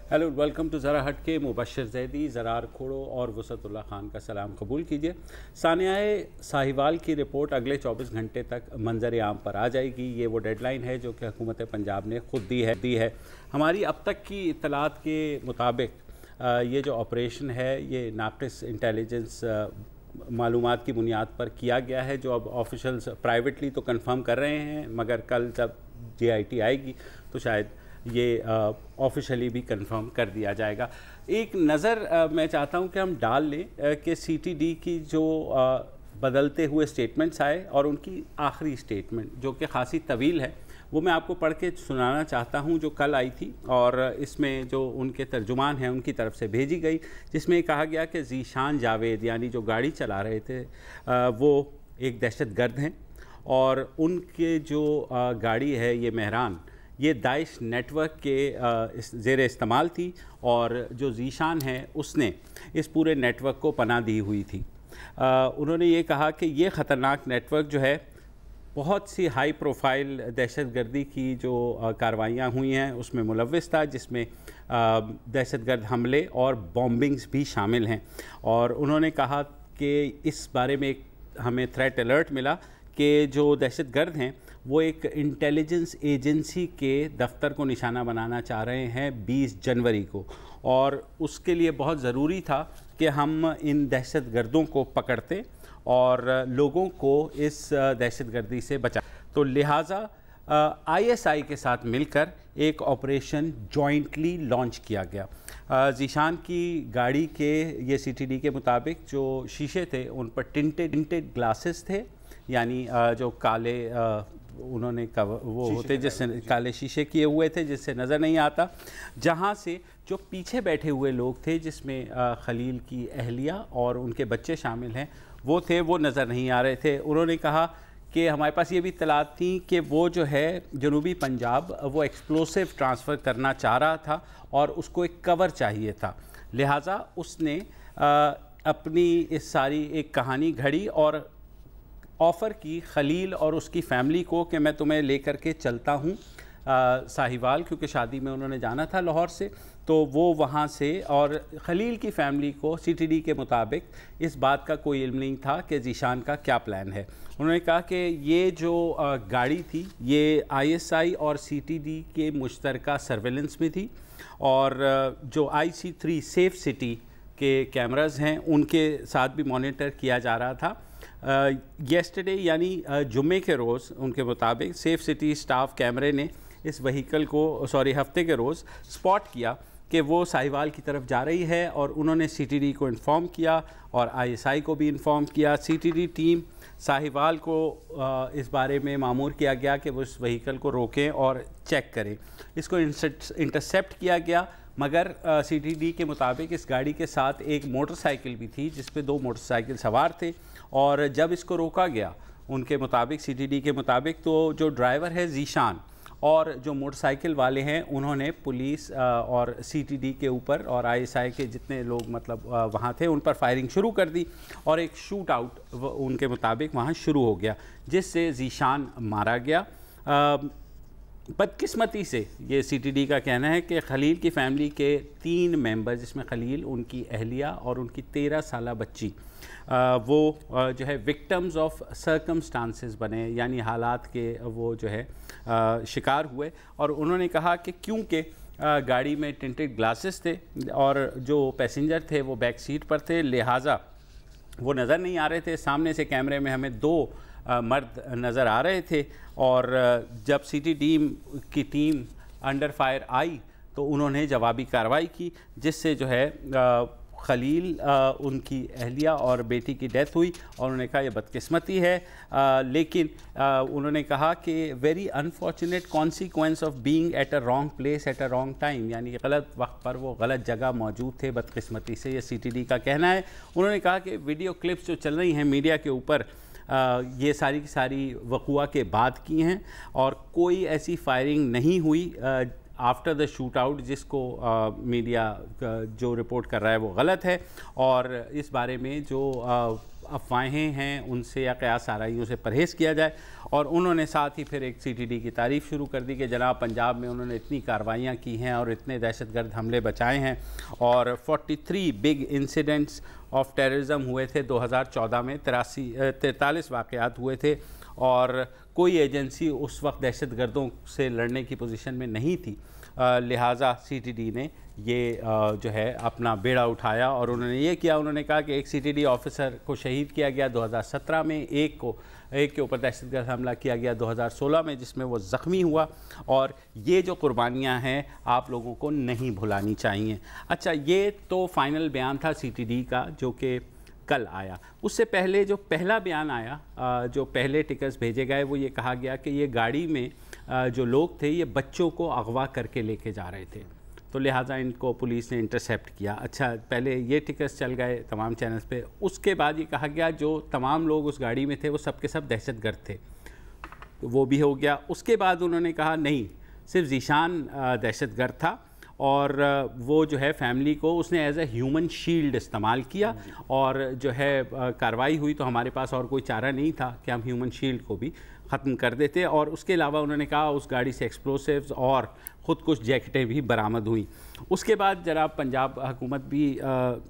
Hello, welcome to ज़रा हट के। मुबशर ज़ैदी, ज़रार खोड़ो और वसतुल्लाह खान का सलाम कबूल कीजिए। सानियाए साहिवाल की रिपोर्ट अगले 24 घंटे तक मंजर आम पर आ जाएगी। ये वो डेडलाइन है जो कि हुकूमत पंजाब ने ख़ुद दी है। हमारी अब तक की इत्तलात के मुताबिक ये जो ऑपरेशन है ये नाक़िस इंटेलिजेंस मालूमात की बुनियाद पर किया गया है, जो अब ऑफिशल्स प्राइवेटली तो कंफर्म कर रहे हैं, मगर कल जब JIT आएगी तो शायद ये ऑफिशियली भी कंफर्म कर दिया जाएगा। एक नज़र मैं चाहता हूं कि हम डाल लें कि CTD की जो बदलते हुए स्टेटमेंट्स आए और उनकी आखिरी स्टेटमेंट जो कि ख़ासी तवील है, वो मैं आपको पढ़ के सुनाना चाहता हूं, जो कल आई थी और इसमें जो उनके तर्जुमान हैं उनकी तरफ से भेजी गई, जिसमें कहा गया कि ज़ीशान जावेद यानी जो गाड़ी चला रहे थे वो एक दहशतगर्द हैं और उनके जो गाड़ी है ये मेहरान ये दाइश नेटवर्क के ज़ेर इस्तेमाल थी और जो ज़ीशान है उसने इस पूरे नेटवर्क को पनाह दी हुई थी। उन्होंने ये कहा कि ये ख़तरनाक नेटवर्क जो है बहुत सी हाई प्रोफाइल दहशतगर्दी की जो कार्रवाइयाँ हुई हैं उसमें मुलव्विस था, जिसमें दहशतगर्द हमले और बॉम्बिंग्स भी शामिल हैं। और उन्होंने कहा कि इस बारे में एक हमें थ्रेट अलर्ट मिला कि जो दहशतगर्द हैं वो एक इंटेलिजेंस एजेंसी के दफ्तर को निशाना बनाना चाह रहे हैं 20 जनवरी को, और उसके लिए बहुत ज़रूरी था कि हम इन दहशतगर्दों को पकड़ते और लोगों को इस दहशतगर्दी से बचा। तो लिहाजा ISI के साथ मिलकर एक ऑपरेशन जॉइंटली लॉन्च किया गया। ज़ीशान की गाड़ी के ये CTD के मुताबिक जो शीशे थे उन पर टिंटेड ग्लासेस थे, यानी जो काले उन्होंने वो होते जिससे काले शीशे किए हुए थे जिससे नज़र नहीं आता, जहाँ से जो पीछे बैठे हुए लोग थे जिसमें खलील की अहलिया और उनके बच्चे शामिल हैं वो नज़र नहीं आ रहे थे। उन्होंने कहा कि हमारे पास ये भी इत्तलात थी कि वो जो है जनूबी पंजाब वो एक्सप्लोसिव ट्रांसफ़र करना चाह रहा था और उसको एक कवर चाहिए था, लिहाजा उसने अपनी इस सारी एक कहानी घड़ी और ऑफ़र की खलील और उसकी फ़ैमिली को कि मैं तुम्हें लेकर के चलता हूँ साहिवाल, क्योंकि शादी में उन्होंने जाना था लाहौर से, तो वो वहाँ से। और खलील की फ़ैमिली को CTD के मुताबिक इस बात का कोई इल्म नहीं था कि ज़ीशान का क्या प्लान है। उन्होंने कहा कि ये जो गाड़ी थी ये ISI और CTD के मुश्तरका सर्वेलेंस में थी और जो IC3 सेफ़ सिटी के कैमराज़ हैं उनके साथ भी मॉनिटर किया जा रहा था। येस्टरडे यानी जुम्मे के रोज़ उनके मुताबिक सेफ़ सिटी स्टाफ कैमरे ने इस व्हीकल को हफ्ते के रोज़ स्पॉट किया कि वो साहिवाल की तरफ जा रही है और उन्होंने CTD को इन्फॉर्म किया और ISI को भी इन्फॉर्म किया। CTD टीम साहिवाल को इस बारे में मामूर किया गया कि वो इस व्हीकल को रोकें और चेक करें। इसको इंटरसेप्ट किया गया, मगर CTD के मुताबिक इस गाड़ी के साथ एक मोटरसाइकिल भी थी जिस पे 2 मोटरसाइकिल सवार थे, और जब इसको रोका गया उनके मुताबिक CTD के मुताबिक तो जो ड्राइवर है ज़ीशान और जो मोटरसाइकिल वाले हैं उन्होंने पुलिस और CTD के ऊपर और ISI के जितने लोग मतलब वहाँ थे उन पर फायरिंग शुरू कर दी और एक शूट आउट उनके मुताबिक वहाँ शुरू हो गया जिससे ज़ीशान मारा गया। बदकिस्मती से ये CTD का कहना है कि खलील की फ़ैमिली के 3 मेंबर जिसमें खलील, उनकी अहलिया और उनकी 13 साला बच्ची वो जो है विक्टिम्स ऑफ सर्कमस्टांसेस बने, यानी हालात के वो जो है शिकार हुए। और उन्होंने कहा कि क्योंकि गाड़ी में टिंटेड ग्लासेस थे और जो पैसेंजर थे वो बैक सीट पर थे, लिहाजा वो नज़र नहीं आ रहे थे। सामने से कैमरे में हमें 2 मर्द नज़र आ रहे थे और जब CTD की टीम अंडर फायर आई तो उन्होंने जवाबी कार्रवाई की जिससे जो है खलील उनकी अहलिया और बेटी की डेथ हुई। और उन्होंने कहा यह बदकिस्मती है, लेकिन उन्होंने कहा कि very unfortunate consequence of being at a wrong place at a wrong time, यानी कि गलत वक्त पर वो गलत जगह मौजूद थे बदकिस्मती से, ये CTD का कहना है। उन्होंने कहा कि वीडियो क्लिप्स जो चल रही हैं मीडिया के ऊपर ये सारी की सारी वक़ुआ के बाद की हैं और कोई ऐसी फायरिंग नहीं हुई आफ्टर द शूट आउट जिसको मीडिया जो रिपोर्ट कर रहा है वो गलत है। और इस बारे में जो अफवाहें हैं उनसे या क़यास आराइयों से परहेज़ किया जाए। और उन्होंने साथ ही फिर एक CTD की तारीफ़ शुरू कर दी कि जनाब पंजाब में उन्होंने इतनी कार्रवाइयाँ की हैं और इतने दहशतगर्द हमले बचाए हैं और 43 बिग इंसिडेंट्स ऑफ टेररिज्म हुए थे 2014 में, 43 वाक़यात हुए थे और कोई एजेंसी उस वक्त दहशतगर्दों से लड़ने की पोजीशन में नहीं थी। लिहाजा CTD ने ये जो है अपना बेड़ा उठाया और उन्होंने ये किया। उन्होंने कहा कि एक CTD ऑफिसर को शहीद किया गया 2017 में, एक के ऊपर दहशतगर्द हमला किया गया 2016 में जिसमें वो ज़ख्मी हुआ। और ये जो कुर्बानियाँ हैं आप लोगों को नहीं भुलानी चाहिए। अच्छा, ये तो फ़ाइनल बयान था CTD का जो कि कल आया। उससे पहले जो पहला बयान आया, जो पहले टिकट्स भेजे गए, वो ये कहा गया कि ये गाड़ी में जो लोग थे ये बच्चों को अगवा करके लेके जा रहे थे, तो लिहाजा इनको पुलिस ने इंटरसेप्ट किया। अच्छा, पहले ये टिकट्स चल गए तमाम चैनल्स पे। उसके बाद ये कहा गया जो तमाम लोग उस गाड़ी में थे वो सब के सब दहशतगर्द थे, तो वो भी हो गया। उसके बाद उन्होंने कहा नहीं, सिर्फ ज़ीशान दहशतगर्द था और वो जो है फैमिली को उसने एज ए ह्यूमन शील्ड इस्तेमाल किया और जो है कार्रवाई हुई तो हमारे पास और कोई चारा नहीं था कि हम ह्यूमन शील्ड को भी ख़त्म कर देते। और उसके अलावा उन्होंने कहा उस गाड़ी से एक्सप्लोसिव्स और ख़ुद कुछ जैकेटें भी बरामद हुई। उसके बाद जनाब पंजाब हुकूमत भी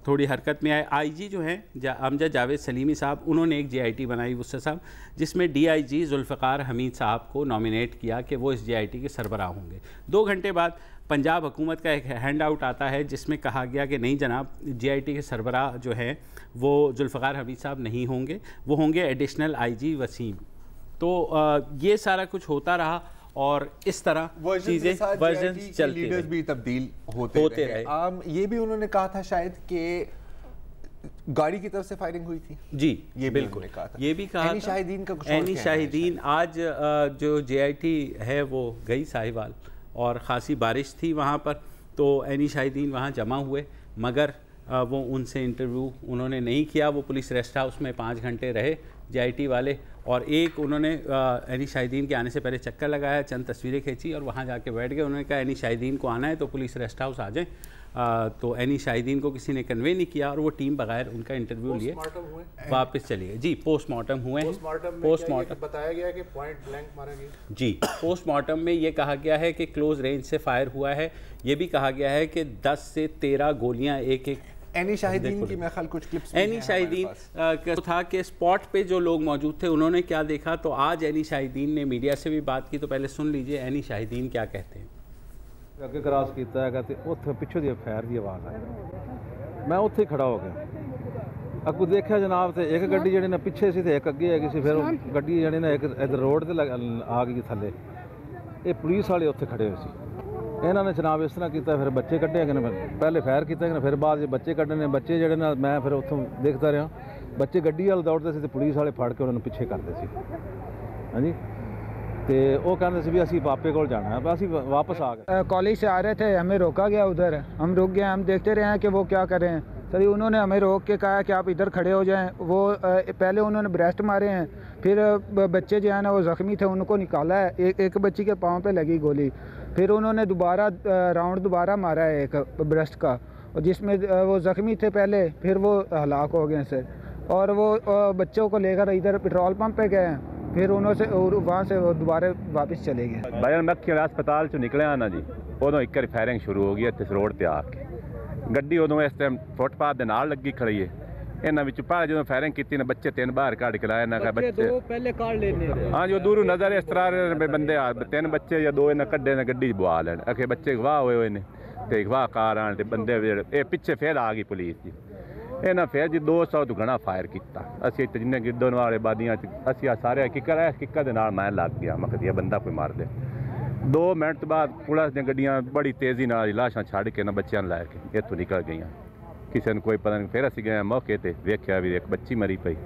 थोड़ी हरकत में आए। IG जो हैं अमजद जावेद सलीमी साहब, उन्होंने एक JIT बनाई वुस्सा साहब, जिसमें DIG जुल्फ़िकार हमीद साहब को नॉमिनेट किया कि वो इस JIT के सरबराह होंगे। 2 घंटे बाद पंजाब हुकूमत का एक हैंड आउट आता है जिसमें कहा गया कि नहीं जनाब, JIT के सरबराह जो हैं वो जुल्फ़िकार हमीद साहब नहीं होंगे, वो होंगे एडिशनल IG वसीम। तो ये सारा कुछ होता रहा और इस तरह चीज़ें वर्जन चलते लीडर्स भी तब्दील होते रहे। ये भी उन्होंने कहा था शायद कि गाड़ी की तरफ से फायरिंग हुई थी। जी, ये बिल्कुल कहा था। ये भी कहा एनी शाहिदीन का कुछ एनी शाहिदीन आज जो JIT है वो गई साहिवाल और ख़ासी बारिश थी वहाँ पर, तो एनी शाहिदीन वहाँ जमा हुए, मगर वो उनसे इंटरव्यू उन्होंने नहीं किया। वो पुलिस रेस्ट हाउस में 5 घंटे रहे JIT वाले और एक उन्होंने एनी शाहिदीन के आने से पहले चक्कर लगाया, चंद तस्वीरें खींची और वहाँ जाके बैठ गए। उन्होंने कहा एनी शाहिदीन को आना है तो पुलिस रेस्ट हाउस आ जाएँ। तो एनी शाहिदीन को किसी ने कन्वे नहीं किया और वो टीम बगैर उनका इंटरव्यू लिए वापस चली गई। जी, पोस्टमार्टम हुए हैं। पोस्टमार्टम बताया गया कि पॉइंट ब्लैंक मारा गया। जी, पोस्टमार्टम में ये कहा गया है कि क्लोज रेंज से फायर हुआ है। ये भी कहा गया है कि 10 से 13 गोलियां एक एनी शाहिदीन की मैं ख्याल कुछ क्लिप्स एनी शाहिदीन था कि स्पॉट पे जो लोग मौजूद थे उन्होंने क्या देखा, तो आज एनी शाहिदीन ने मीडिया से भी बात की, तो पहले सुन लीजिए एनी शाहिदीन क्या कहते हैं। ਅੱਗੇ ਕ੍ਰਾਸ ਕੀਤਾ ਹੈਗਾ ਤੇ ਉੱਥੇ ਪਿੱਛੋਂ ਦੀ ਫਾਇਰ ਦੀ ਆਵਾਜ਼ ਆਈ। ਮੈਂ ਉੱਥੇ ਖੜਾ ਹੋ ਗਿਆ, ਅੱਗੋਂ ਦੇਖਿਆ ਜਨਾਬ ਤੇ ਇੱਕ ਗੱਡੀ ਜਿਹੜੀ ਨਾ ਪਿੱਛੇ ਸੀ ਤੇ ਇੱਕ ਅੱਗੇ ਹੈਗੀ ਸੀ। ਫਿਰ ਗੱਡੀ ਜਿਹੜੀ ਨਾ ਇੱਕ ਇਧਰ ਰੋਡ ਤੇ ਆ ਗਈ ਥੱਲੇ। ਇਹ ਪੁਲਿਸ ਵਾਲੇ ਉੱਥੇ ਖੜੇ ਹੋਏ ਸੀ। ਇਹਨਾਂ ਨੇ ਜਨਾਬ ਇਸ ਤਰ੍ਹਾਂ ਕੀਤਾ, ਫਿਰ ਬੱਚੇ ਕੱਢੇ ਹੈਗੇ ਨੇ, ਪਹਿਲੇ ਫਾਇਰ ਕੀਤਾ ਹੈਗੇ, ਫਿਰ ਬਾਅਦ 'ਚ ਬੱਚੇ ਕੱਢੇ ਨੇ। ਬੱਚੇ ਜਿਹੜੇ ਨਾਲ ਮੈਂ ਫਿਰ ਉੱਥੋਂ ਦੇਖਦਾ ਰਿਹਾ, ਬੱਚੇ ਗੱਡੀ ਵੱਲ ਦੌੜਦੇ ਸੀ ਤੇ ਪੁਲਿਸ ਵਾਲੇ ਫੜ ਕੇ ਉਹਨਾਂ ਨੂੰ ਪਿੱਛੇ ਕਰਦੇ ਸੀ। ਹਾਂਜੀ, तो वो कहते थे भी असी पापे को जाना है, असी वापस आ गए। कॉलेज से आ रहे थे, हमें रोका गया उधर, हम रुक गए, हम देखते रहे हैं कि वो क्या कर रहे हैं। सर उन्होंने हमें रोक के कहा कि आप इधर खड़े हो जाएं। वो पहले उन्होंने ब्रेस्ट मारे हैं, फिर बच्चे जो है ना वो ज़ख्मी थे उनको निकाला है। एक बच्ची के पाँव पे लगी गोली, फिर उन्होंने दोबारा राउंड दोबारा मारा है एक ब्रेस्ट का, और जिसमें वो ज़ख्मी थे पहले, फिर वो हलाक हो गए सर। और वो बच्चों को लेकर इधर पेट्रोल पंप पे गए, फिर उन्होंने वहाँ से दोबारा वापस चले गए। भाई मैं अस्पताल चो निकलिया ना जी, उदों एक बार फायरिंग शुरू हो गई इस रोड पर आके। गड्डी उदों इस टाइम फुटपाथ के नाल लगी खड़ी है। इन्होंने विच पहले जो फायरिंग की ना बच्चे 3 बाहर कढ़ के लाए ना, बच्चे पहले काट लेने। हाँ जो दूरों नजर इस तरह बंदे 3 बच्चे या 2 इन्हें कड्डे ने गड्डी बहा लैन। आखे बच्चे गवाह हुए ने ते गवाह कार आने बंदे पिछे फिर आ गई पुलिस जी। इन्हें फिर जी 200 तो घना फायर किया। असी जिन्हें गिद्धन वाले बादियाँ असी सारे किकर है, किकर के नाल मैं लग गया, मैं कहा बंदा कोई मार दे। 2 मिनट बाद पुलिस दी गड्डियां बड़ी तेजी नाल लाशां छड़ के ना बच्चों लैके इत्थों निकल गई। किसी ने कोई पता नहीं। फिर असी गए मौके ते वेख्या भी एक बच्ची मरी पई।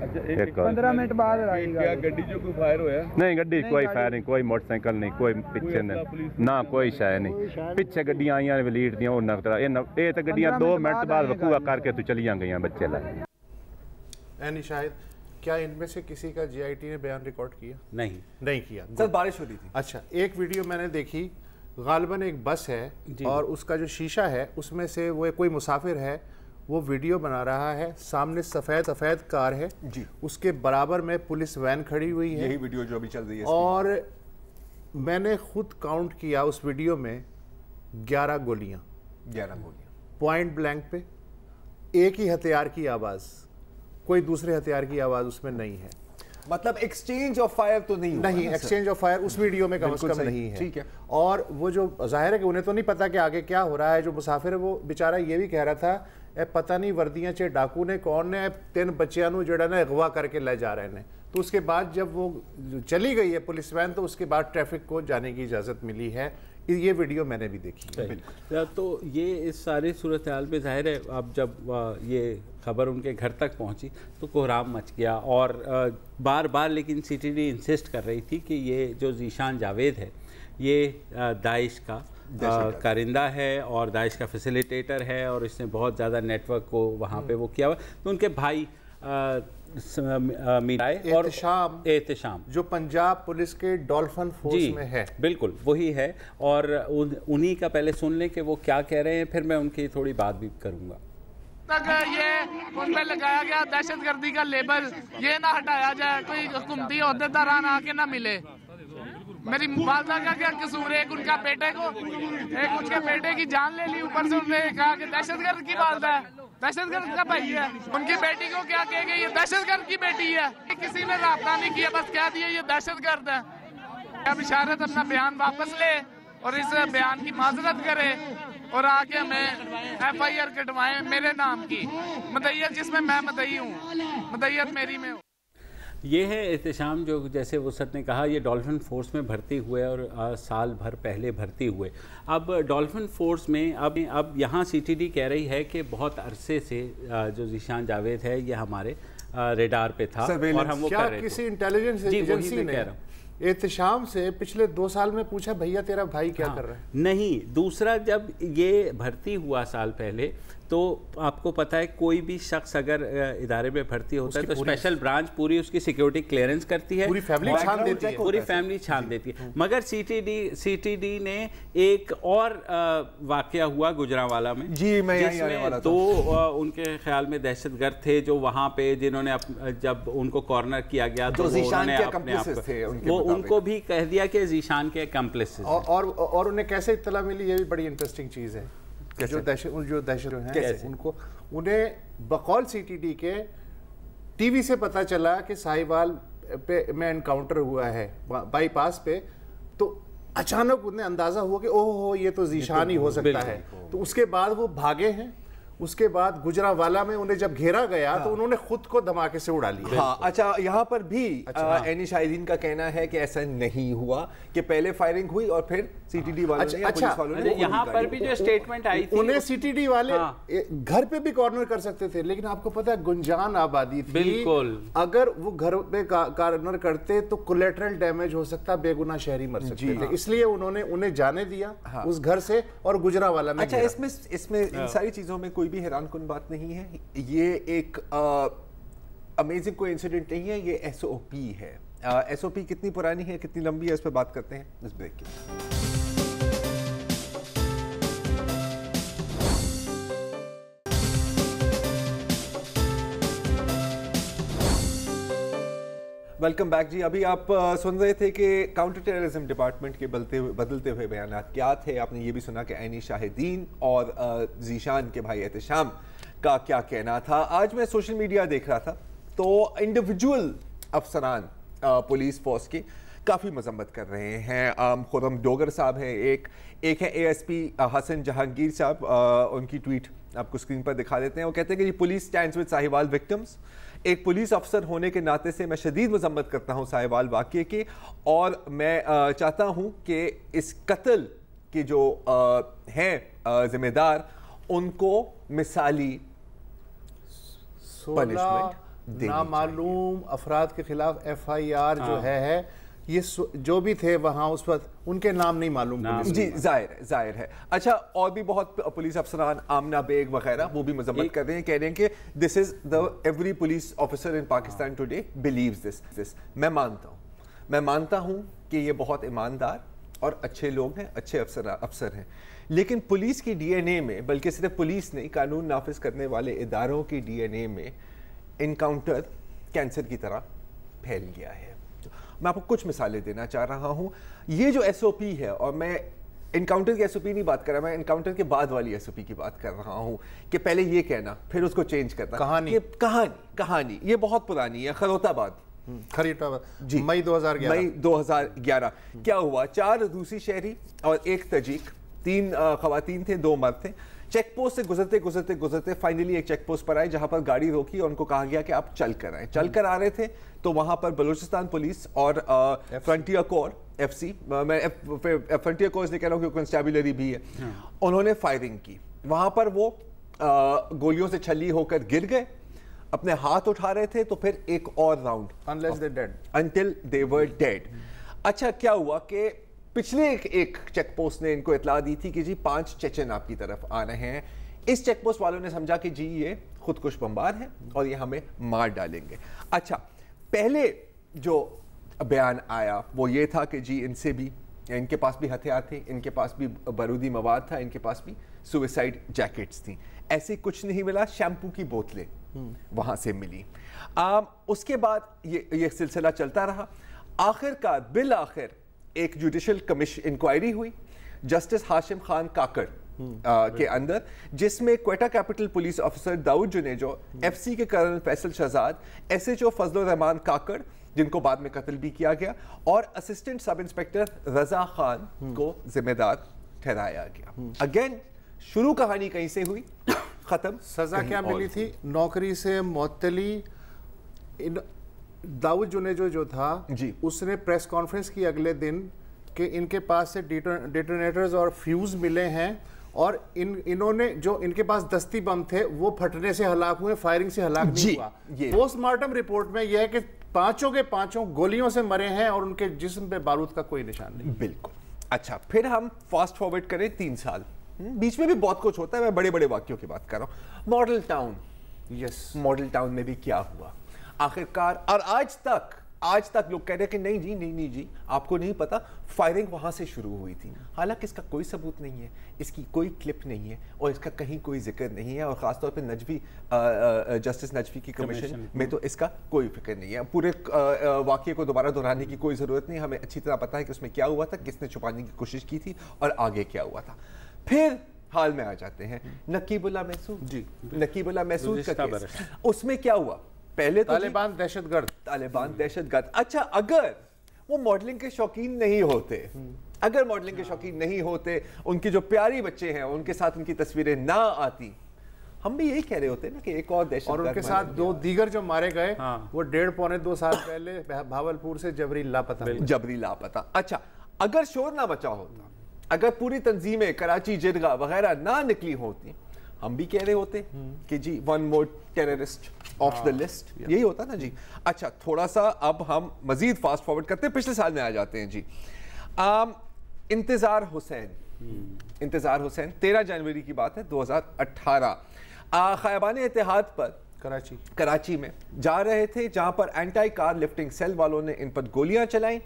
15 मिनट बाद क्या गड्डी जो कोई फायर होया? नहीं, गड्डी कोई फायर नहीं, कोई मोटरसाइकिल नहीं, कोई पिछे नहीं ना, कोई शाय नहीं। पिछे गड्डियां आईयां लीड दियां ये तो गड्डियां 2 मिनट बाद वकूआ करके तो चलियां गई बच्चे लाए। एनी शाहिद, क्या इनमें से किसी का JIT ने बयान रिकॉर्ड किया? नहीं किया। सर बारिश हो रही थी। अच्छा, एक वीडियो मैंने देखी, गालिबन एक बस है और उसका जो शीशा है उसमें से वो कोई मुसाफिर है, وہ ویڈیو بنا رہا ہے, سامنے سفید کار ہے جی, اس کے برابر میں پولیس وین کھڑی ہوئی ہے, یہی ویڈیو جو ابھی چل رہی ہے, اور میں نے خود کاؤنٹ کیا اس ویڈیو میں 11 گولیاں پوائنٹ بلینک پہ, ایک ہی ہتھیار کی آواز, کوئی دوسرے ہتھیار کی آواز اس میں نہیں ہے. مطلب ایکسچینج آف فائر تو نہیں, ایکسچینج آف فائر اس ویڈیو میں کم از کم نہیں ہے. ٹھیک ہے, اور وہ جو ظاہر ہے کہ انہیں تو نہیں پتا کہ آگے کیا ہو رہا ہے. جو مسافر ہے وہ بیچارہ یہ بھی کہہ رہا تھا اے پتہ نہیں وردیاں چے ڈاکو نے کون نے 3 بچیاں نو جڑا نا اغوا کر کے لے جا رہے ہیں. تو اس کے بعد جب وہ چلی گئی ہے پولیس وین تو اس کے بعد ٹریفک کو جانے کی اجازت ملی ہے. یہ ویڈیو میں نے بھی دیکھی ہے. تو یہ اس ساری صورتحال میں ظاہر ہے اب جب یہ خبر ان کے گھر تک پہنچی تو کوہرام مچ گیا, اور بار بار لیکن سی ٹی ڈی انسسٹ کر رہی تھی کہ یہ جو ذیشان جاوید ہے یہ داعش کا کارندہ ہے اور داعش کا فیسیلیٹیٹر ہے, اور اس نے بہت زیادہ نیٹ ورک کو وہاں پہ وہ کیا ہوا. تو ان کے بھائی احتشام جو پنجاب پولیس کے ڈولفن فورس میں ہے, بالکل وہی ہے, اور انہی کا پہلے سن لیں کہ وہ کیا کہہ رہے ہیں, پھر میں ان کی تھوڑی بات بھی کروں گا. یہ ان پہ لگایا گیا دہشت گردی کا لیبل, یہ نہ ہٹایا جائے, کوئی حکومتی عہدیداران آ کے نہ ملے. میری والدہ کا کیا قصور ہے, ایک ان کا بیٹے کو, ایک ان کے بیٹے کی جان لے لی, اوپر سے انہوں نے کہا کہ دہشت گرد کی والدہ ہے, دہشت گرد کا بھائی ہے. ان کی بیٹی کو کیا کہے گے یہ دہشت گرد کی بیٹی ہے. کسی نے رابطہ نہیں کیا, بس کہہ دیا یہ دہشت گرد ہے. اب اشارت اپنا بیان واپس لے اور اس بیان کی معذرت کرے اور آ کے ہمیں ایف آئی آر کٹوائیں میرے نام کی, مدعیت جس میں مدعی ہوں, مدعیت میری میں ہوں. یہ ہے احتشام جو جیسے وسعت نے کہا یہ ڈولفن فورس میں بھرتی ہوئے اور سال بھر پہلے بھرتی ہوئے. اب ڈولفن فورس میں اب یہاں سی ٹی ڈی کہہ رہی ہے کہ بہت عرصے سے جو ذیشان جاوید ہے یہ ہمارے ریڈار پہ تھا, اور ہم وہ کر رہے تھے. کسی انٹیلیجنس ایجنسی نے احتشام سے پچھلے 2 سال میں پوچھا بھیا تیرا بھائی کیا کر رہا ہے؟ نہیں. دوسرا جب یہ بھرتی ہوا سال پہلے تو آپ کو پتہ ہے کوئی بھی شخص اگر ادارے میں بھرتی ہوتا ہے تو اسپیشل برانچ پوری اس کی سیکیورٹی کلیئرنس کرتی ہے, پوری فیملی چھان دیتی ہے, پوری فیملی چھان دیتی ہے. مگر سی ٹی ڈی نے ایک اور واقعہ ہوا گجرانوالہ میں, جس میں 2 ان کے خیال میں دہشت گرد تھے جو وہاں پہ جنہوں نے جب ان کو کارنر کیا گیا تو انہوں نے اپنے آپ کو ان کو بھی کہہ دیا کہ ذیشان کے اکمپلسز ہیں. اور انہیں کیسے اطلاع ملی, یہ بھی بڑی انٹرسٹنگ چیز ہے. جو دہشت ہیں انہیں بقول سی ٹی ڈی کے ٹی وی سے پتا چلا کہ ساہیوال پہ میں انکاؤنٹر ہوا ہے بائی پاس پہ, تو اچانک انہیں اندازہ ہوا کہ اوہ یہ تو ذیشان ہی ہو سکتا ہے. تو اس کے بعد وہ بھاگے ہیں. اس کے بعد گجرانوالہ میں انہیں جب گھیرا گیا تو انہوں نے خود کو دھماکے سے اڑا لیا. ہاں اچھا, یہاں پر بھی عینی شاہدین کا کہنا ہے کہ ایسا نہیں ہوا کہ پہلے فائرنگ ہوئی اور پھر سی ٹی ڈی والوں نے پولیس والوں نے یہاں پر بھی جو سٹیٹمنٹ آئی تھی انہیں سی ٹی ڈی والے گھر پہ بھی کارنر کر سکتے تھے, لیکن آپ کو پتہ ہے گنجان آبادی تھی, بالکل اگر وہ گھر پہ کارنر کرتے تو کولیٹرل ڈیمیج ہو سکتا, بے گناہ شہری مر سکتے تھے. اس لیے انہوں نے انہیں جانے دیا اس گھر سے اور گجرانوالہ میں. اچھا, اس میں ان ساری چیزوں میں کوئی بھی حیران کن بات نہیں ہے, یہ ایک امیزنگ کوئی انسیڈنٹ نہیں ہے, یہ ایس او پی ہے. ایس او پی کتنی پرانی ہے, کتنی لمبی ہے, اس پہ بات کرتے ہیں اس بریک کے. ویلکم بیک جی. ابھی آپ سن رہے تھے کہ کاؤنٹر ٹیررزم ڈپارٹمنٹ کے بدلتے ہوئے بیانات کیا تھے. آپ نے یہ بھی سنا کہ عینی شاہدین اور ذیشان کے بھائی احتشام کا کیا کہنا تھا. آج میں سوشل میڈیا دیکھ رہا تھا تو انڈیویجول افسران پولیس فورس کی کافی مذمت کر رہے ہیں. خرم ڈوگر صاحب ہیں, ایک ہے اے ایس پی حسن جہانگیر صاحب, ان کی ٹویٹ آپ کو اسکرین پر دکھا دیتے ہیں. وہ کہتے ہیں کہ یہ police stands with Sahiwal victims. ایک پولیس افسر ہونے کے ناطے سے میں شدید مذمت کرتا ہوں ساہیوال واقعے کی, اور میں چاہتا ہوں کہ اس قتل کے جو ہیں ذمہ دار ان کو مثالی 16 نامعلوم افراد کے خلاف ایف آئی آر جو ہے, یہ جو بھی تھے وہاں اس وقت ان کے نام نہیں معلوم. جی ظاہر ہے. اچھا, اور بھی بہت پولیس افسران, آمنہ بیگ وغیرہ, وہ بھی مذمت کر رہے ہیں, کہہ رہے ہیں کہ this is the every police officer in Pakistan today believes this. میں مانتا ہوں کہ یہ بہت ایماندار اور اچھے لوگ ہیں, اچھے افسر ہیں, لیکن پولیس کی ڈی این اے میں, بلکہ صرف پولیس نہیں, قانون نافذ کرنے والے اداروں کی ڈی این اے میں انکاؤنٹر کینسر کی طرح پھیل گیا ہے. میں آپ کو کچھ مثالیں دینا چاہ رہا ہوں. یہ جو ایس او پی ہے, اور میں انکاؤنٹر کی ایس او پی نہیں بات کر رہا, میں انکاؤنٹر کے بعد والی ایس او پی کی بات کر رہا ہوں, کہ پہلے یہ کہنا پھر اس کو چینج کرنا. کہانی یہ بہت پرانی ہے. خیرات آباد جی, مئی 2011 کیا ہوا؟ 4 روسی شہری اور 1 تاجک, 3 خواتین تھے, 2 مرد تھے. چیک پوسٹ سے گزرتے فائنلی ایک چیک پوسٹ پر آئے جہاں پر گاڑی روکی اور ان کو کہا گیا کہ آپ چل کر آئیں. چل کر آ رہے تھے تو وہاں پر بلوچستان پولیس اور فرنٹیئر کور FC, میں فرنٹیئر کور اس لیے کہہ رہا ہوں کہ کنسٹیبلری بھی ہے, انہوں نے فائرنگ کی. وہاں پر وہ گولیوں سے چھلی ہو کر گر گئے, اپنے ہاتھ اٹھا رہے تھے, تو پھر ایک اور round until they were dead. اچھا کیا ہوا کہ پچھلے ایک چیک پوسٹ نے ان کو اطلاع دی تھی کہ جی 5 چیچن آپ کی طرف آ رہے ہیں. اس چیک پوسٹ والوں نے سمجھا کہ جی یہ خودکش بمبار ہیں اور یہ ہمیں مار ڈالیں گے. اچھا پہلے جو بیان آیا وہ یہ تھا کہ جی ان کے پاس بھی ہتھیار تھے, ان کے پاس بھی بارودی مواد تھا, ان کے پاس بھی سوئسائڈ جیکٹس تھیں. ایسے کچھ نہیں ملا, شیمپو کی بوتلیں وہاں سے ملی. اس کے بعد یہ سلسلہ چلتا رہا. آخرکار بالآخر ایک جوڈیشل کمیشن انکوائری ہوئی جسٹس ہاشم خان کاکڑ کے اندر, جس میں کوئٹہ کیپٹل پولیس آفیسر داؤد جنیجو, FC کے کرنل فیصل شہزاد, SHO فضل الرحمان کاکڑ جن کو بعد میں قتل بھی کیا گیا, اور اسسٹنٹ سب انسپیکٹر رضا خان کو ذمہ دار ٹھہرایا گیا. اگین شروع کہانی کہیں سے ہوئی, ختم سزا کیا ملی تھی؟ نوکری سے معطلی. داؤد جنیجو جو تھا اس نے پریس کانفرنس کی اگلے دن کہ ان کے پاس سے ڈیٹونیٹرز اور فیوز ملے ہیں, اور انہوں نے جو ان کے پاس دستی بم تھے وہ پھٹنے سے ہلاک ہوئے, فائرنگ سے ہلاک نہیں ہوا. پوسٹ مارٹم رپورٹ میں یہ ہے کہ 5 کے 5 گولیوں سے مرے ہیں اور ان کے جسم پہ بارود کا کوئی نشان نہیں. بالکل. اچھا پھر ہم فاسٹ فارورڈ کریں 3 سال, بیچ میں بھی بہت کچھ ہوتا ہے, میں بڑے بڑے واقعوں کی بات کر رہا ہوں. ماڈل ٹاؤن, ماڈل ٹاؤن میں بھی کیا ہوا آخرکار, اور آج تک لوگ کہہ رہے ہیں کہ نہیں جی آپ کو نہیں پتا, فائرنگ وہاں سے شروع ہوئی تھی. حالانکہ اس کا کوئی ثبوت نہیں ہے, اس کی کوئی کلپ نہیں ہے, اور اس کا کہیں کوئی ذکر نہیں ہے, اور خاص طور پہ نجوی, جسٹس نجوی کی کمیشن میں تو اس کا کوئی فکر نہیں ہے. پورے واقعے کو دوبارہ دہرانے کی کوئی ضرورت نہیں, ہمیں اچھی طرح پتا ہے کہ اس میں کیا ہوا تھا, کس نے چھپانے کی کوشش کی تھی, اور آگے کیا ہوا تھا. پھر حال میں آ جاتے ہیں نقیب اللہ محسود. نقیب اللہ محسود کا کیس, اس میں کیا ہوا؟ پہلے طالبان دہشت گرد. اچھا اگر وہ ماڈلنگ کے شوقین نہیں ہوتے, ان کی جو پیاری بچے ہیں ان کے ساتھ ان کی تصویریں نہ آتی, ہم بھی یہی کہہ رہے ہوتے نا کہ ایک اور دہشت گرد. اور ان کے ساتھ 2 دیگر جو مارے گئے وہ 1.5-2 سال پہلے بھاولپور سے جبری لاپتہ. اچھا اگر شور نہ مچا ہوتا, اگر پوری تنظیمیں کراچی جرگہ وغیرہ نہ نکلی ہوتی, ہم بھی کہہ رہے ہوتے کہ جی 1 more terrorist off the list, یہی ہوتا نا جی. اچھا تھوڑا سا اب ہم مزید فاسٹ فارورڈ کرتے ہیں, پچھلے سال میں آ جاتے ہیں جی. انتظار حسین 13 جنوری کی بات ہے 2018, خیابان اتحاد پر کراچی میں جا رہے تھے, جہاں پر اینٹائی کار لفٹنگ سیل والوں نے ان پر گولیاں چلائیں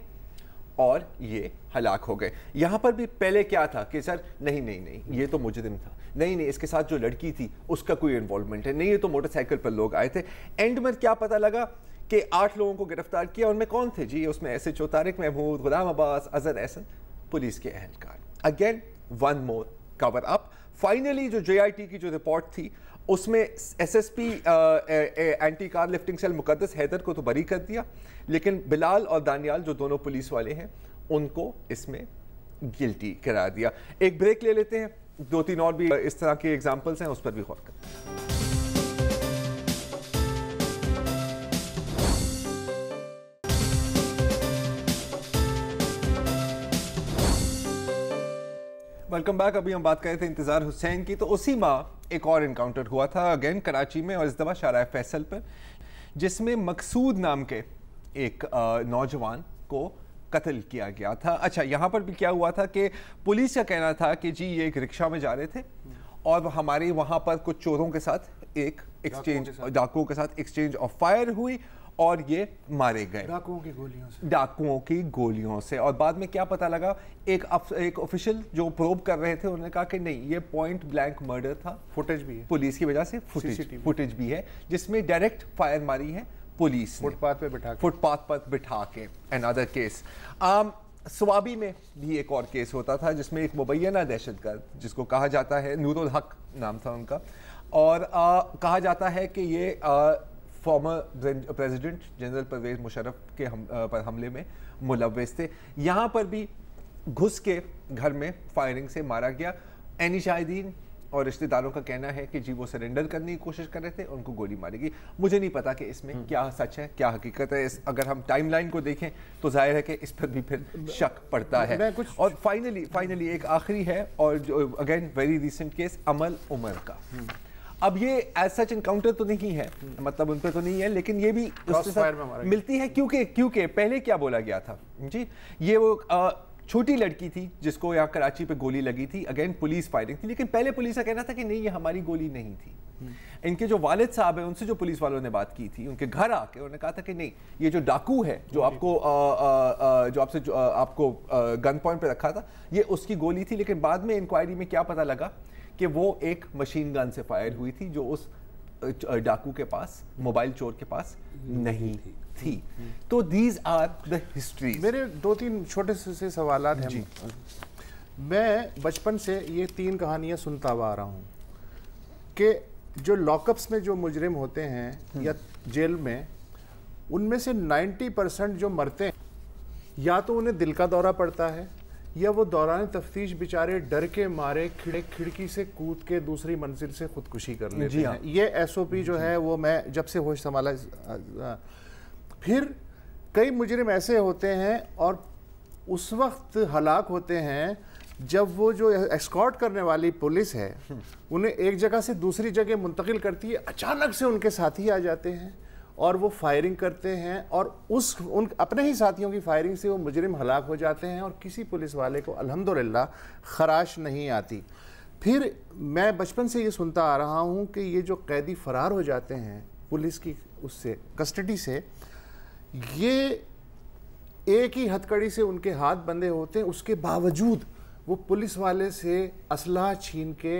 اور یہ ہلاک ہو گئے. یہاں پر بھی پہلے کیا تھا کہ سر نہیں یہ تو مجرم تھا, نہیں اس کے ساتھ جو لڑکی تھی اس کا کوئی انوالومنٹ ہے, نہیں یہ تو موٹر سائیکل پر لوگ آئے تھے. اینڈ میں کیا پتہ لگا کہ 8 لوگوں کو گرفتار کیا, ان میں کون تھے جی؟ اس میں SHO طارق محمود, غلام عباس, اظہر احسن, پولیس کے اہلکار. اگین 1 more کور اپ. فائنلی جو JIT کی جو رپورٹ تھی اس میں SSP اینٹی کار لفٹنگ سیل مقدس حیدر کو تو بری کر دیا, لیکن بلال اور دانیال جو دونوں پولیس والے ہیں ان کو اس میں گلٹی قرار دیا. ایک بریک لے لیتے ہیں, 2-3 اور بھی اس طرح کے ایگزامپلس ہیں, اس پر بھی غور کرتے ہیں. Welcome back. ابھی ہم بات کر رہے تھے انتظار حسین کی, تو اسی ماہ ایک اور انکاؤنٹر ہوا تھا اگین کراچی میں, اور اس دفعہ شارع فیصل پر, جس میں مقصود نام کے ایک نوجوان کو قتل کیا گیا تھا. اچھا یہاں پر بھی کیا ہوا تھا کہ پولیس کا کہنا تھا کہ جی یہ ایک رکشہ میں جا رہے تھے اور ہمارے وہاں پر کچھ چوروں کے ساتھ ایک ایکسچینج, ڈاکوؤں کے ساتھ ایکسچینج آف فائر ہوئی, और ये मारे गए डाकुओं की गोलियों से। और बाद में क्या पता लगा, एक ऑफिशियल जो प्रोब कर रहे थे उन्होंने कहा कि नहीं, ये पॉइंट ब्लैंक मर्डर था, फुटेज भी है पुलिस की वजह से, फुटेज भी है जिसमें डायरेक्ट फायर मारी है पुलिस ने फुटपाथ पर बिठा के। अनदर केस स्वाबी में भी एक और केस होता था जिसमें एक मुबैना दहशतगर्द जिसको कहा जाता है, नूरुल हक नाम था उनका, और कहा जाता है कि ये former president general Pervez Musharraf के पर हमले में मुलव्वस थे। यहाँ पर भी घुस के घर में फायरिंग से मारा गया। ऐनी शाहिदीन और रिश्तेदारों का कहना है कि जी वो सरेंडर करने की कोशिश कर रहे थे, उनको गोली मारी गई। मुझे नहीं पता कि इसमें क्या सच है क्या हकीकत है। अगर हम टाइमलाइन को देखें तो जाहिर है कि इस पर भी फिर शक पड़ता है। और फाइनली एक आखिरी है और जो अगेन वेरी रिसेंट केस अमल उमर का। अब ये एज सच एनकाउंटर तो नहीं है, मतलब उन पर तो नहीं है, लेकिन ये भी उसके साथ मिलती है क्योंकि पहले क्या बोला गया था जी, ये वो छोटी लड़की थी जिसको यहाँ कराची पे गोली लगी थी, अगेन पुलिस फायरिंग थी, लेकिन पहले पुलिस का कहना था कि नहीं ये हमारी गोली नहीं थी। इनके जो वालिद साहब हैं उनसे जो पुलिस वालों ने बात की थी, उनके घर आके उन्होंने कहा था कि नहीं ये जो डाकू है जो आपको गन पॉइंट पे रखा था ये उसकी गोली थी। लेकिन बाद में इंक्वायरी में क्या पता लगा कि वो एक मशीन गन से फायर हुई थी जो उस डाकू के पास, मोबाइल चोर के पास नहीं थी। तो दीज आर द हिस्ट्रीज। मेरे 2-3 छोटे से सवालात हैं। मैं बचपन से ये 3 कहानियां सुनता आ रहा हूँ कि जो लॉकअप्स में जो मुजरिम होते हैं या जेल में, उनमें से 90% जो मरते हैं या तो उन्हें दिल का दौरा पड़ता है या वो दौरान तफ्तीश बेचारे डर के मारे खिड़की से कूद के दूसरी मंजिल से खुदकुशी कर लेते हैं। ये SOP जो है वो मैं जब से होश संभाला। फिर कई मुजरिम ऐसे होते हैं और उस वक्त हलाक होते हैं जब वो जो एस्कॉर्ट करने वाली पुलिस है उन्हें एक जगह से दूसरी जगह मुंतकिल करती है, अचानक से उनके साथी आ जाते हैं और वो फायरिंग करते हैं और उन अपने ही साथियों की फायरिंग से वो मुजरिम हलाक हो जाते हैं और किसी पुलिस वाले को अल्हम्दुलिल्लाह खराश नहीं आती। फिर मैं बचपन से ये सुनता आ रहा हूँ कि ये जो कैदी फरार हो जाते हैं पुलिस की उससे कस्टडी से, ये एक ही हथकड़ी से उनके हाथ बंधे होते हैं, उसके बावजूद वो पुलिस वाले से असलहा छीन के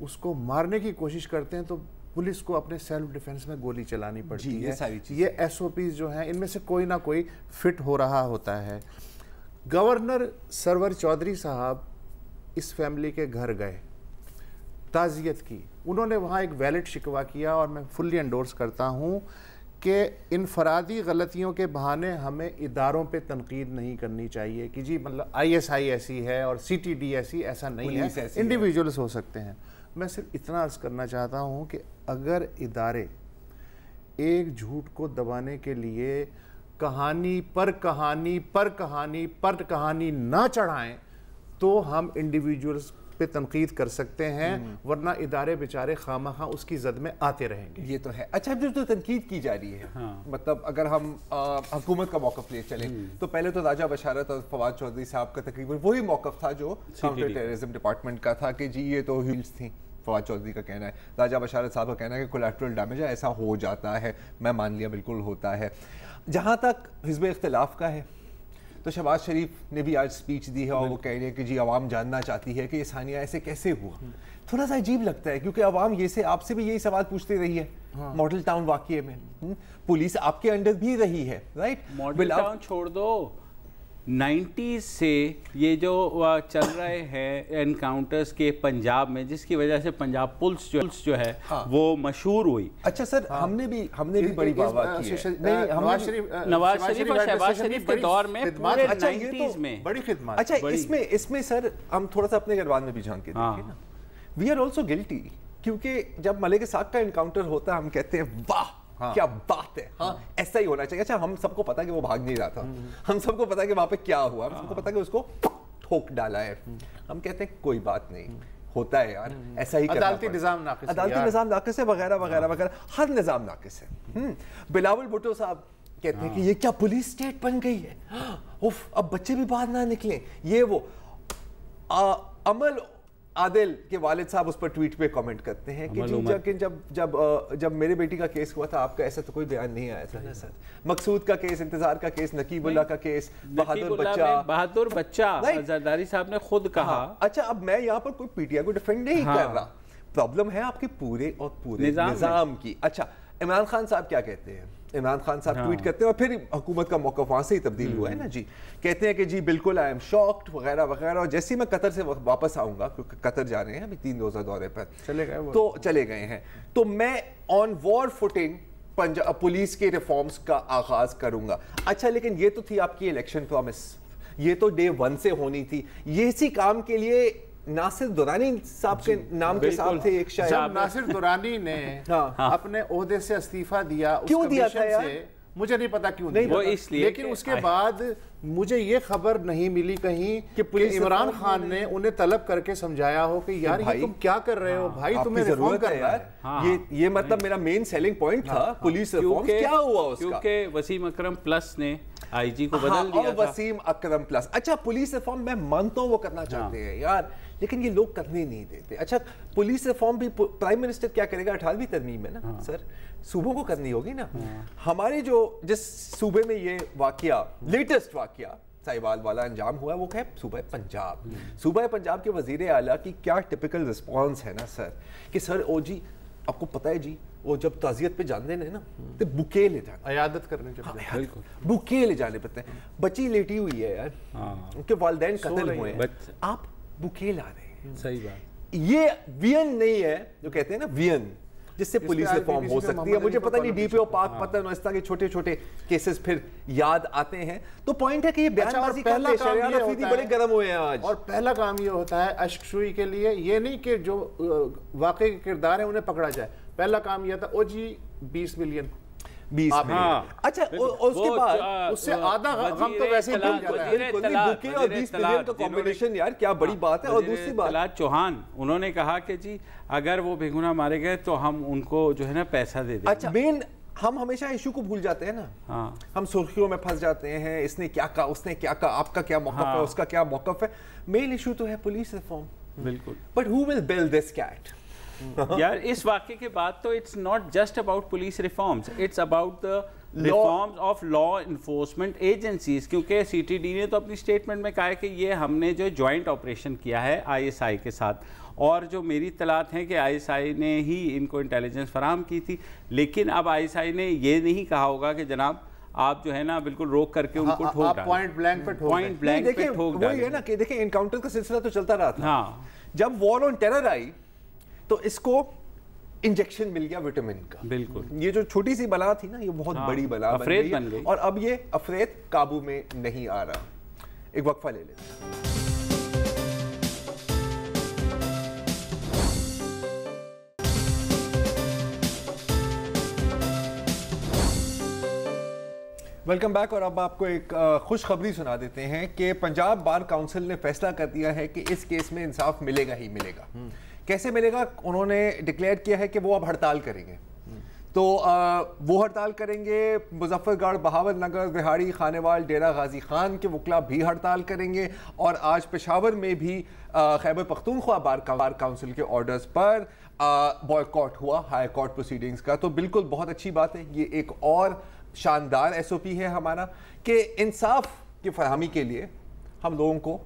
उसको मारने की कोशिश करते हैं तो पुलिस को अपने सेल्फ डिफेंस में गोली चलानी पड़ती है। ये SOPs जो हैं इनमें से कोई ना कोई फिट हो रहा होता है। गवर्नर सरवर चौधरी साहब इस फैमिली के घर गए, ताज़ियत की, उन्होंने वहाँ एक वैलिड शिकवा किया और मैं फुल्ली एंडोर्स करता हूँ कि इनफरादी गलतियों के बहाने हमें इदारों पे तनकीद नहीं करनी चाहिए कि जी मतलब ISI ऐसी है और CTD ऐसी, ऐसा नहीं है, इंडिविजुअल्स हो सकते हैं। मैं सिर्फ इतना अर्ज़ करना चाहता हूँ कि अगर इदारे एक झूठ को दबाने के लिए कहानी पर कहानी ना चढ़ाएं तो हम इंडिविजुअल्स पे तनकीद कर सकते हैं, वरना इदारे बेचारे खामखा उसकी जद में आते रहेंगे। ये तो है। अच्छा, जब तो तनकीद की जा रही है, मतलब अगर हम हुकूमत का मौक़िफ़ ले चले तो पहले तो राजा बशारत और फवाद चौधरी साहब का तकरीबन वही मौक़िफ़ था जो काउंटर टेररिज्म डिपार्टमेंट का था कि जी ये तो हील्स थी। फवाद चौधरी का कहना है, राजा बशारत साहब का कहना है कि कोलैटरल डैमेज है, ऐसा हो जाता है। मैं मान लिया बिल्कुल होता है। जहाँ तक हिज़्ब इख्तिलाफ का है तो शहबाज शरीफ ने भी आज स्पीच दी है और वो कह रहे हैं कि जी आवाम जानना चाहती है कि ये सानिया ऐसे कैसे हुआ। थोड़ा सा अजीब लगता है क्योंकि आवाम ये से आपसे भी यही सवाल पूछती रही है। मॉडल टाउन वाकये में पुलिस आपके अंडर भी रही है, राइट? मॉडल टाउन छोड़ दो, 90s से ये जो चल रहे हैं एनकाउंटर्स के पंजाब में, जिसकी वजह से पंजाब पुलिस जो है वो मशहूर हुई। अच्छा सर, हमने भी बड़ी वाह की है। नवाज शरीफ और शहबाज शरीफ के दौर में पूरे 90s में बड़ी खिदमत। अच्छा, इसमें सर हम थोड़ा सा अपने गरबान में भी झांक के देखें ना, वी आर ऑल्सो गिल्टी, क्योंकि जब मलिक साहब का एनकाउंटर होता है हम कहते हैं वाह क्या बात है, ऐसा ही होना चाहिए। अच्छा, हम सबको पता है कि वो भाग नहीं रहा था, हम सबको पता है कि वहां पे क्या हुआ, हम सबको पता है कि उसको ठोक डाला है। हम कहते हैं कोई बात नहीं, होता है यार, ऐसा ही अदालती निजाम नाकिस है वगैरह वगैरह वगैरह, हर निजाम नाकिस है। बिलावल भुट्टो साहब कहते हैं कि ये क्या पुलिस स्टेट बन गई है, उफ अब बच्चे भी बाहर ना निकले, ये वो। अमल عادل کے والد صاحب اس پر ٹویٹ پہ کامنٹ کرتے ہیں کہ جب میرے بیٹی کا کیس ہوا تھا آپ کا ایسا تو کوئی بیان نہیں آیا تھا نا سر. مقصود کا کیس, انتظار کا کیس, نقیب اللہ کا کیس, بہادر بچہ زرداری صاحب نے خود کہا. اچھا اب میں یہاں پر کوئی پی ٹی آئی کو ڈیفینڈ نہیں کر رہا, پرابلم ہے آپ کے پورے اور پورے نظام کی. اچھا عمران خان صاحب کیا کہتے ہیں؟ عمران خان صاحب ٹویٹ کرتے ہیں اور پھر حکومت کا موقف وہاں سے ہی تبدیل ہوا ہے نا جی. کہتے ہیں کہ جی بالکل آئی ایم شاکڈ وغیرہ وغیرہ, اور جیسے ہی میں قطر سے واپس آؤں گا, کیونکہ قطر جا رہے ہیں ابھی 3 روزہ دورے پر چلے گئے ہیں, تو میں آن وار فوٹنگ پولیس کے ریفارمز کا آغاز کروں گا. اچھا لیکن یہ تو تھی آپ کی الیکشن پرومس, یہ تو ڈے 1 سے ہونی تھی. یہ اسی کام کے لیے ناصر درانی صاحب کے نام کے ساتھ تھے ایک شاعر. جب ناصر درانی نے اپنے عہدے سے استعفیٰ دیا, کیوں دیا تھا یار مجھے نہیں پتا کیوں نہیں, لیکن اس کے بعد مجھے یہ خبر نہیں ملی کہیں کہ عمران خان نے انہیں طلب کر کے سمجھایا ہو کہ یار یہ تم کیا کر رہے ہو بھائی, تمہیں ریفارم کرنا ہے. یہ مطلب میرا مین سیلنگ پوائنٹ تھا پولیس ریفارم. کیا ہوا اس کا؟ کیونکہ وسیم اکرم پلس نے آئی جی کو بدل دیا تھا. وسیم اکرم پلس. اچھا پولیس ریفارم میں مانتا ہوں وہ کرنا چاہتے ہیں یار, لیکن یہ لوگ کرنے نہیں دیتے. اچھا پولیس ریفارم بھی پرائم منسٹر کیا کرے گا 18ویں ترمیم میں نا سر, صوبوں کو کرنی ہوگی نا. ہمارے جس صوبے میں یہ واقعہ لیٹسٹ واقعہ ساہیوال والا انجام ہوا وہ ہے صوبہ پنجاب. صوبہ پنجاب کے وزیر اعلیٰ کی کیا ٹپیکل رسپانس ہے نا سر, کہ سر او جی آپ کو پتہ ہے جی وہ جب تعزیت پہ جانے نا تو بکے لے جانے, عیادت کرنے بکے لے جانے پڑتے ہیں. بچی لیٹی ہوئی ہے یار, ان کے والدین قتل ہوئے ہیں, آپ بکے لا رہے ہیں. صحیح بات. یہ وین نہیں ہے جو کہتے ہیں نا وین, جس سے پولیس ریفارم ہو سکتی ہے. مجھے پتہ نہیں ڈی پی او پاک پتن اور اس طرح کے چھوٹے چھوٹے کیسز پھر یاد آتے ہیں. تو پوائنٹ ہے کہ یہ بیان بازی کرتے ہیں, شریعت افریدی بڑے گرم ہوئے ہیں آج. اور پہلا کام یہ ہوتا ہے اشک شوئی کے لیے, یہ نہیں کہ جو واقعی کے کردار ہیں انہیں پکڑا جائے. پہلا کام یہ تھا او جی 20 ملین. اچھا اس کے بعد اس سے آدھا غم تو ویسے ہی بھول جاتا ہے. بکے اور 20 ملین کا کمبینیشن یار کیا بڑی بات ہے. اور دوسری بات چوہان انہوں نے کہا کہ جی اگر وہ بے گناہ مارے گئے تو ہم ان کو جو ہے نا پیسہ دے دیں. اچھا مین ہم ہمیشہ ایشو کو بھول جاتے ہیں نا, ہم سرخیوں میں پھنس جاتے ہیں, اس نے کیا کہا, اس نے کیا کہا, آپ کا کیا موقف ہے, اس کا کیا موقف ہے. مین ایشو تو ہے پولیس ریفارم. بالکل. But who will build this cat. یار اس واقعے کے بعد تو it's not just about police reforms, it's about the reforms of law enforcement agencies. کیونکہ سی ٹی ڈی نے تو اپنی اسٹیٹمنٹ میں کہا ہے کہ یہ ہم نے جو جوائنٹ آپریشن کیا ہے آئی ایس آئی کے ساتھ, اور جو میری اطلاعات ہیں کہ آئی ایس آئی نے ہی ان کو انٹیلیجنس فراہم کی تھی. لیکن اب آئی ایس آئی نے یہ نہیں کہا ہوگا کہ جناب آپ جو ہے نا بالکل روک کر کے ان کو ٹھوک ڈالیں, پوائنٹ بلینک پہ ٹھوک ڈالیں. وہی ہے نا کہ دیکھیں انکاؤنٹر کا سلسلہ تو چلتا رہا تھا. جب وار آن ٹیرر آئی تو اس کو انجیکشن مل گیا وٹامن کا. بالکل. یہ جو چھوٹی سی بلا تھی نا یہ بہت بڑی بلا بن گئی, اور اب یہ افریت قابو میں نہیں آ رہا. ایک وقفہ لے لیتے ہیں. Welcome back. اور اب آپ کو ایک خوشخبری سنا دیتے ہیں کہ پنجاب بار کاؤنسل نے فیصلہ کر دیا ہے کہ اس کیس میں انصاف ملے گا ہی ملے گا. کیسے ملے گا؟ انہوں نے ڈکلیئر کیا ہے کہ وہ اب ہڑتال کریں گے. تو وہ ہڑتال کریں گے, مظفر گڑھ, بہاول نگر, وہاڑی, خانیوال, ڈیرہ غازی خان کے وکلاء بھی ہڑتال کریں گے. اور آج پشاور میں بھی خیبر پختونخوا بار کاؤنسل کے آرڈرز پر بائیکاٹ ہوا ہائی کورٹ پروسیڈنگز کا. تو بالکل بہت اچھی بات ہے. یہ ایک اور شاندار ایس او پی ہے ہمارا کہ انصاف کی فراہمی کے لیے ہم لوگوں کو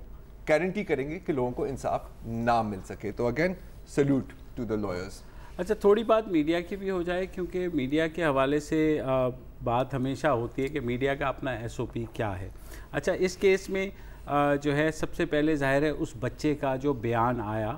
گارنٹی کریں گے کہ لوگوں کو انصاف نہ مل سکے. تو again salute to the lawyers. اچھا تھوڑی بات میڈیا کی بھی ہو جائے, کیونکہ میڈیا کے حوالے سے بات ہمیشہ ہوتی ہے کہ میڈیا کا اپنا ایس او پی کیا ہے. اچھا اس کیس میں جو ہے سب سے پہلے ظاہر ہے اس بچے کا جو بیان آیا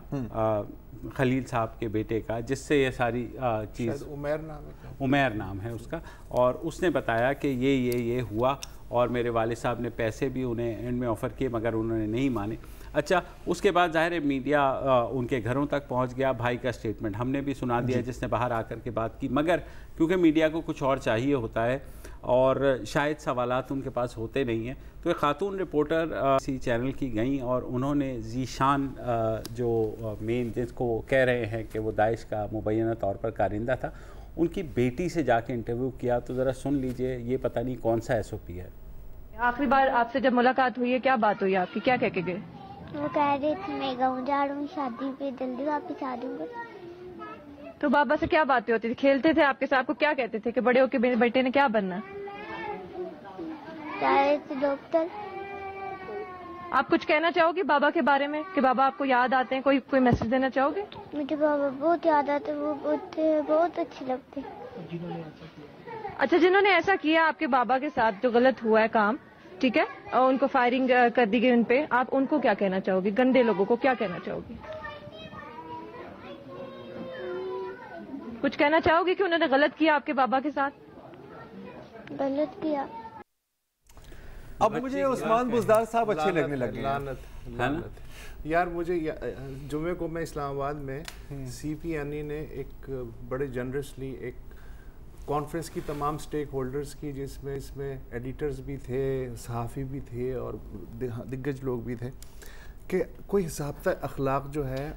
خلیل صاحب کے بیٹے کا, جس سے یہ ساری چیز, عمیر نام ہے اس کا, اور اس نے بتایا کہ یہ ہوا اور میرے والد صاحب نے پیسے بھی انہیں اینڈ میں آفر کیے مگر انہوں نے نہیں مانے. اچھا اس کے بعد ظاہر ہے میڈیا ان کے گھروں تک پہنچ گیا. بھائی کا سٹیٹمنٹ ہم نے بھی سنا دیا جس نے باہر آ کر کے بات کی, مگر کیونکہ میڈیا کو کچھ اور چاہیے ہوتا ہے اور شاید سوالات ان کے پاس ہوتے نہیں ہیں, تو ایک خاتون رپورٹر اسی چینل کی گئیں اور انہوں نے ذیشان جو مین جس کو کہہ رہے ہیں کہ وہ داعش کا مبینہ طور پر کارندہ تھا, ان کی بیٹی سے جا کے انٹرویو کیا. تو ذرا سن لیجئے, یہ پتہ نہیں کون سا ایس او پی ہے. آخری بار آپ سے جب ملاقات ہوئی ہے کیا بات ہوئی آپ کی, کیا کہہ کے گئے؟ वो कह रहे थे मैं गाँव जा रहा हूँ शादी पे, जल्दी वापस आ जाऊंगा। तो बाबा से क्या बातें होती थी? खेलते थे आपके साथ? आपको क्या कहते थे कि बड़े होके मेरे बेटे ने क्या बनना? कह रहे थे डॉक्टर। आप कुछ कहना चाहोगे बाबा के बारे में कि बाबा आपको याद आते हैं? कोई मैसेज देना चाहोगे? मुझे बाबा बहुत याद आते, वो बहुत अच्छे लगते। अच्छा, जिन्होंने ऐसा किया आपके बाबा के साथ, जो गलत हुआ है काम, ठीक है, और उनको फायरिंग कर दी गई उन पे, आप उनको क्या कहना चाहोगी? गंदे लोगों को क्या कहना चाहोगी? कुछ कहना चाहोगी कि उन्होंने गलत किया आपके बाबा के साथ? गलत किया। अब मुझे उस्मान बुज़दार साहब अच्छे लगने लगे। लानत यार, मुझे जुमे को मैं इस्लामाबाद में CPNE ने एक बड़े जनरसली एक कॉन्फ्रेंस की तमाम स्टेक होल्डर्स की, जिसमें इसमें एडिटर्स भी थे, सहाफ़ी भी थे और दिग्गज लोग भी थे, कि कोई ज़ाब्ता अखलाक जो है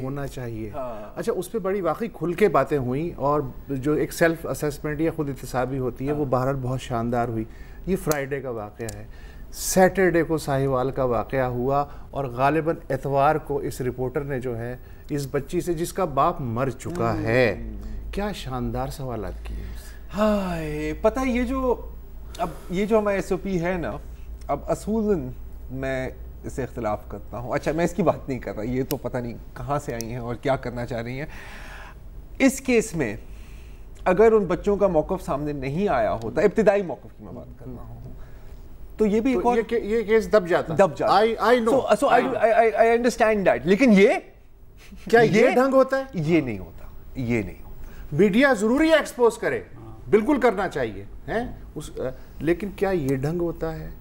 होना चाहिए। हाँ। अच्छा, उस पर बड़ी वाकई खुल के बातें हुई और जो एक सेल्फ असेसमेंट या खुद इत्तेसाबी होती है, वो बहरहाल बहुत शानदार हुई। ये फ्राइडे का वाक़या है। सैटरडे को साहिवाल का वाक़या हुआ और गालिबन एतवार को इस रिपोर्टर ने जो है इस बच्ची से, जिसका बाप मर चुका है, क्या शानदार सवालात किए। हाय, पता है ये जो हमारा SOP है ना, अब असूलन मैं इससे इख्तिलाफ करता हूँ। अच्छा, मैं इसकी बात नहीं कर रहा, ये तो पता नहीं कहाँ से आई हैं और क्या करना चाह रही हैं। इस केस में अगर उन बच्चों का मौक़िफ़ सामने नहीं आया होता, इब्तिदाई मौक़िफ़ की मैं बात कर रहा हूँ, तो ये भी तो ये केस दब जाता। I know, so I understand that. लेकिन ये क्या ये ढंग होता है? ये नहीं होता। मीडिया जरूरी है एक्सपोज करे, बिल्कुल करना चाहिए हैं लेकिन क्या ये ढंग होता है?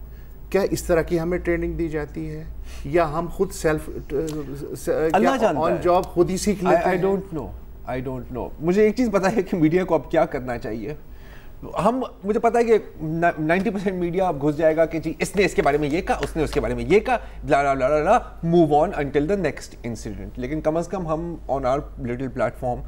क्या इस तरह की हमें ट्रेनिंग दी जाती है या हम खुद सेल्फ ऑन जॉब खुद ही सीख लेते हैं? I don't know. मुझे एक चीज़ पता है कि मीडिया को अब क्या करना चाहिए। मुझे पता है कि 90% मीडिया अब घुस जाएगा कि जी इसने इसके बारे में ये कहा, उसने उसके बारे में ये कहा, blah blah blah blah, move on until the next incident. लेकिन कम से कम हम ऑन आवर लिटिल प्लेटफॉर्म,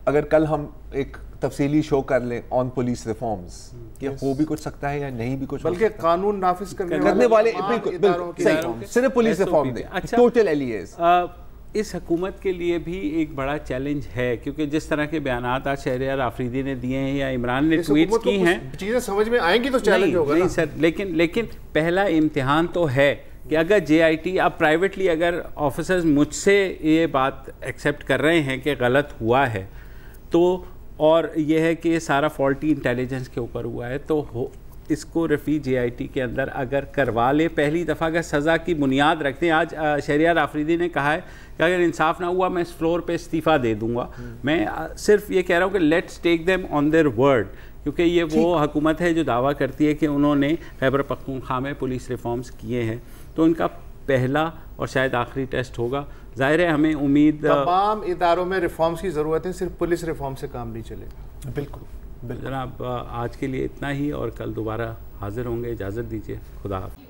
अगर कल हम एक तफसीली शो कर लें ऑन पुलिस रिफॉर्म्स, कि हो भी कुछ सकता है या नहीं भी कुछ, बल्कि कानून नाफिज करने वाले बिल्कुल सही, सिर्फ पुलिस रिफॉर्म दे, टोटल एलियस। इस हुकूमत के लिए भी एक बड़ा चैलेंज है, क्योंकि जिस तरह के बयानात आज शहरियार आफरीदी ने दिए हैं या इमरान ने ट्वीट्स की हैं, चीज़ें समझ में आएंगी तो चैलेंज होगा नहीं सर। लेकिन पहला इम्तिहान तो है कि अगर JIT अब प्राइवेटली अगर ऑफिसर्स मुझसे ये बात एक्सेप्ट कर रहे हैं कि गलत हुआ है, तो और ये है कि ये सारा फॉल्टी इंटेलिजेंस के ऊपर हुआ है, तो इसको रफ़ी JIT के अंदर अगर करवा ले, पहली दफ़ा अगर सज़ा की बुनियाद रखते हैं। आज शहरियार आफरीदी ने कहा है कि अगर इंसाफ ना हुआ मैं इस फ्लोर पे इस्तीफ़ा दे दूंगा। मैं सिर्फ ये कह रहा हूँ कि let's take them on their word, क्योंकि ये वो हुकूमत है जो दावा करती है कि उन्होंने खैबर पख्तूनख्वा में पुलिस रिफॉर्म्स किए हैं, तो उनका पहला और शायद आखिरी टेस्ट होगा। ज़ाहिर है हमें उम्मीद, तमाम इदारों में रिफॉर्म्स की ज़रूरत है, सिर्फ पुलिस रिफॉर्म से काम नहीं चलेगा। बिल्कुल। जनाब, आज के लिए इतना ही और कल दोबारा हाजिर होंगे। इजाज़त दीजिए, खुदा हाफ़िज़।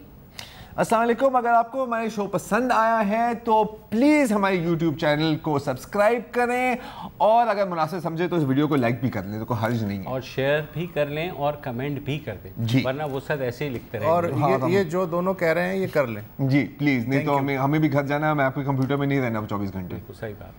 अस्सलाम वालेकुम। अगर आपको हमारे शो पसंद आया है तो प्लीज़ हमारे YouTube चैनल को सब्सक्राइब करें और अगर मुनासिब समझे तो इस वीडियो को लाइक भी कर लें, तो कोई हर्ज नहीं है, और शेयर भी कर लें और कमेंट भी कर दें जी, वरना वो सब ऐसे ही लिखते रहेंगे। और ये जो दोनों कह रहे हैं ये कर लें जी प्लीज़, नहीं तो हमें भी घर जाना है, मैं आपके कंप्यूटर में नहीं रहना 24 घंटे। सही बात।